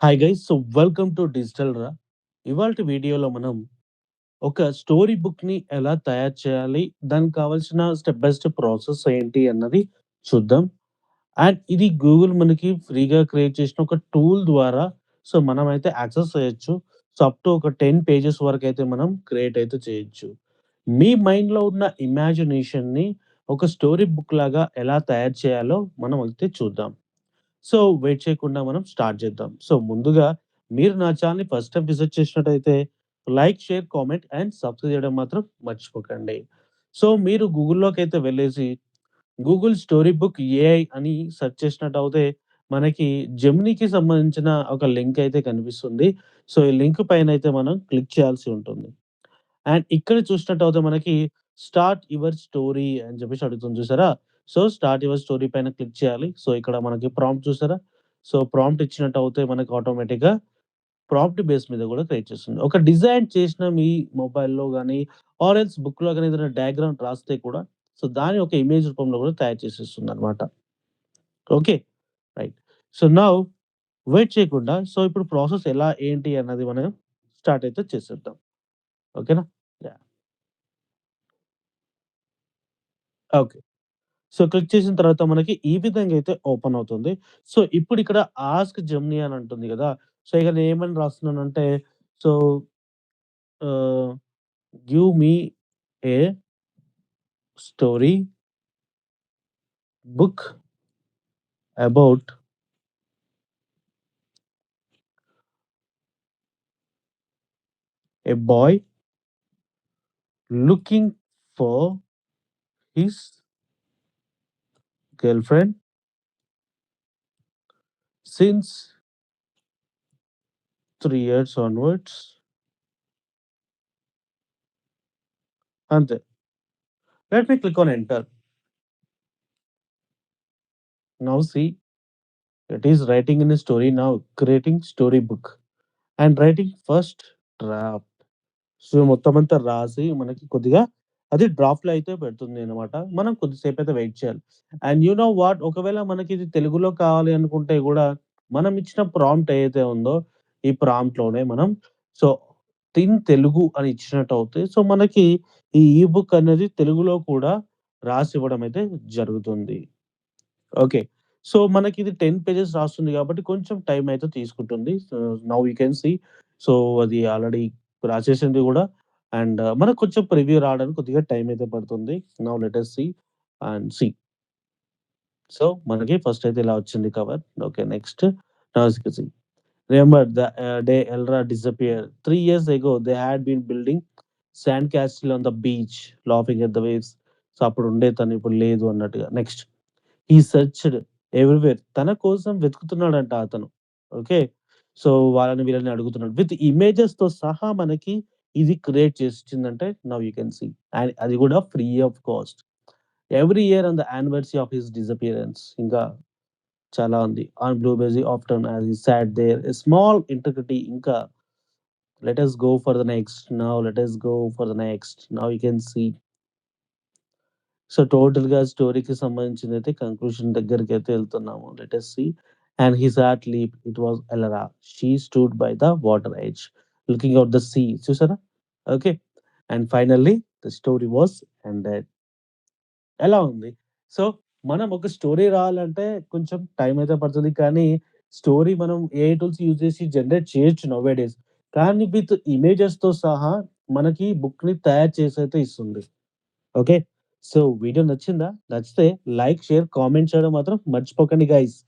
Hi guys. So welcome to digital రా. ఇవాల్టి వీడియోలో మనం ఒక స్టోరీ బుక్‌ని ఎలా తయారు చేయాలి? దానికి కావాల్సిన స్టెప్ బై స్టెప్ ప్రాసెస్ ఏంటి అన్నది చూద్దాం. అండ్ ఇది గూగుల్ మనకి ఫ్రీగా క్రియేట్ చేసిన ఒక టూల్ ద్వారా సో మనమైతే యాక్సెస్ చేయొచ్చు. సో అప్ టు ఒక 10 పేజెస్ వరకైతే మనం క్రియేట్ అయితే చేయొచ్చు. మీ మైండ్‌లో ఉన్న ఇమాజినేషన్‌ని ఒక స్టోరీ బుక్ లాగా ఎలా తయారు చేయాలో మనం అయితే చూద్దాం. సో, వెయిట్ చేయకుండా మనం స్టార్ట్ చేద్దాం. సో, ముందుగా మీరు నా ఛానెల్‌ని ఫస్ట్ టైమ్ విజిట్ చేసినట్టయితే like, share, comment and subscribe చేయడం మాత్రం మర్చిపోకండి. సో, మీరు గూగుల్‌లోకైతే వెళ్ళేసి గూగుల్ స్టోరీ బుక్ ఏఐ అని సెర్చ్ చేసినట్టయితే మనకి జెమినీకి సంబంధించిన ఒక లింక్ అయితే కనిపిస్తుంది. సో, ఈ లింక్ పైనైతే మనం క్లిక్ చేయాల్సి ఉంటుంది. అండ్ ఇక్కడ చూసినట్టయితే మనకి స్టార్ట్ యువర్ స్టోరీ అని చెప్పేసి అడుగుతుంది చూసారా? సో, స్టార్ట్ యువర్ స్టోరీ పైన క్లిక్ చేయాలి. సో, ఇక్కడ మనకి ప్రాంప్ట్ చూసారా? సో, ప్రాంప్ట్ ఇచ్చినట్టయితే మనకు ఆటోమేటిక్‌గా ప్రాంప్ట్ బేస్ మీద కూడా క్రియేట్ చేస్తుంది. ఒక డిజైన్ చేసిన మీ మొబైల్‌లో గాని ఆర్ ఎల్స్ బుక్‌లో గాని ఏదైనా డయాగ్రామ్ రాస్తే కూడా సో, దాన్ని ఒక ఇమేజ్ రూపంలో కూడా తయారు చేసేస్తుందన్నమాట. Okay. Right. So, now wait చేయకుండా సో, ఇప్పుడు ప్రాసెస్ ఎలా ఏంటి అన్నది మనం స్టార్ట్ అయితే చేసేద్దాం. ఓకేనా? యాహ్! ఓకే. సో, క్లిక్ చేసిన తర్వాత మనకి ఈ విధంగా అయితే ఓపెన్ అవుతుంది. సో, ఇప్పుడిక్కడ ఆస్క్ జెమినీ అని అంటుంది గదా! సో, ఇక నేనేమని రాస్తున్నానంటే so, ah, give me a story book about a boy looking for his girlfriend since 3 years onwards అంతే. Let me click on enter. Now see it is writing in a story now creating story book and writing first draft. So, మొత్తమంతా రాసి మనకి కొద్దిగా అది డ్రాఫ్ట్‌లో అయితే పెడుతుందనమాట. మనం కొద్దిసేపయితే వెయిట్ చేయాలి. అండ్ యూ నో వాట్ ఒకవేళ మనకిది తెలుగులో కావాలి అనుకుంటే గూడా, మనం ఇచ్చిన ప్రాంప్ట్ ఏదైతే ఉందో, ఈ ప్రాంప్ట్‌లోనే మనం సో, థిన్ తెలుగు అని ఇచ్చినట్టయితే సో, మనకి ఈ బుక్ అనేది తెలుగులో కూడా రాసివ్వడం అయితే జరుగుతుంది. ఓకే. సో, మనకిది 10 పేజెస్ రాస్తుంది గాబట్టి కొంచెం టైమ్ అయితే తీసుకుంటుంది. So, now you can see. So, అది ఆల్రెడీ రాసేసింది గూడా. అండ్ మనకు కొంచెం ప్రివ్యూ రావడానికి కొద్దిగా టైమ్ అయితే పడుతుంది. Now let us see and see. So, మనకి ఫస్ట్ అయితే ఇలా వచ్చింది cover. Okay. Next now you can see. Remember the day Elara disappeared. 3 years ago they had been building sand castle on the beach, laughing at the waves. So, అప్పుడు ఉండే తను ఇప్పుడు లేదు అన్నట్టుగా. Next he searched everywhere. తన కోసం వెతుకుతున్నాడంట అతను. Okay. So, వాళ్ళని వీళ్ళని అడుగుతున్నాడు. విత్ ఇమేజెస్‌తో సహా మనకి ఇది క్రియేట్ చేసిచ్చిందంటే now you can see. And అది కూడా free of cost. Every year on the anniversary of his disappearance. ఇంకా చాలా ఉంది. On blueberry afternoon as he sat there a small intercity ఇంకా let us go for the next. Now let us go for the next. Now you can see. So, టోటల్‌గా స్టోరీకి సంబంధించిందైతే conclusion దగ్గరికైతే ఎళ్తున్నాము. Let us see. And his heart leap it was Elara. She stood by the water edge looking out the sea. చూసారా? Okay. And finally the story was ended. ఎలా ఉంది? So, మనం ఒక స్టోరీ రావాలంటే కొంచెం టైమ్ అయితే పడుతుంది. కానీ, స్టోరీ మనం ఏఐ టూల్స్ యూజ్ చేసి జనరేట్ చేయొచ్చు నౌ ఎ డేస్. కానీ, విత్ ఇమేజెస్‌తో సహా మనకి బుక్‌ని తయారు చేసైతే ఇస్తుంది. ఓకే. సో, వీడియో నచ్చిందా? నచ్చితే లైక్, షేర్, కామెంట్ చేయడం మాత్రం మర్చిపోకండి గైస్.